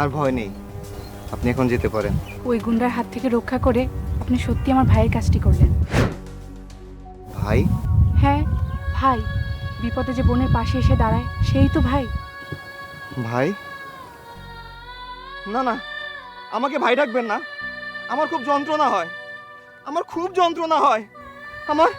আর ভয় নেই, আপনি এখন যেতে পারেন। ওই গুন্ডার হাত থেকে রক্ষা করে আপনি সত্যি আমার ভাইয়ের কাজটি করলেন। ভাই? হ্যাঁ ভাই, বিপদে যে বোনের পাশে এসে দাঁড়ায় সেই তো ভাই। ভাই? না না, আমাকে ভাই ডাকবেন না। আমার খুব যন্ত্রণা হয়, আমার খুব যন্ত্রণা হয়। আমার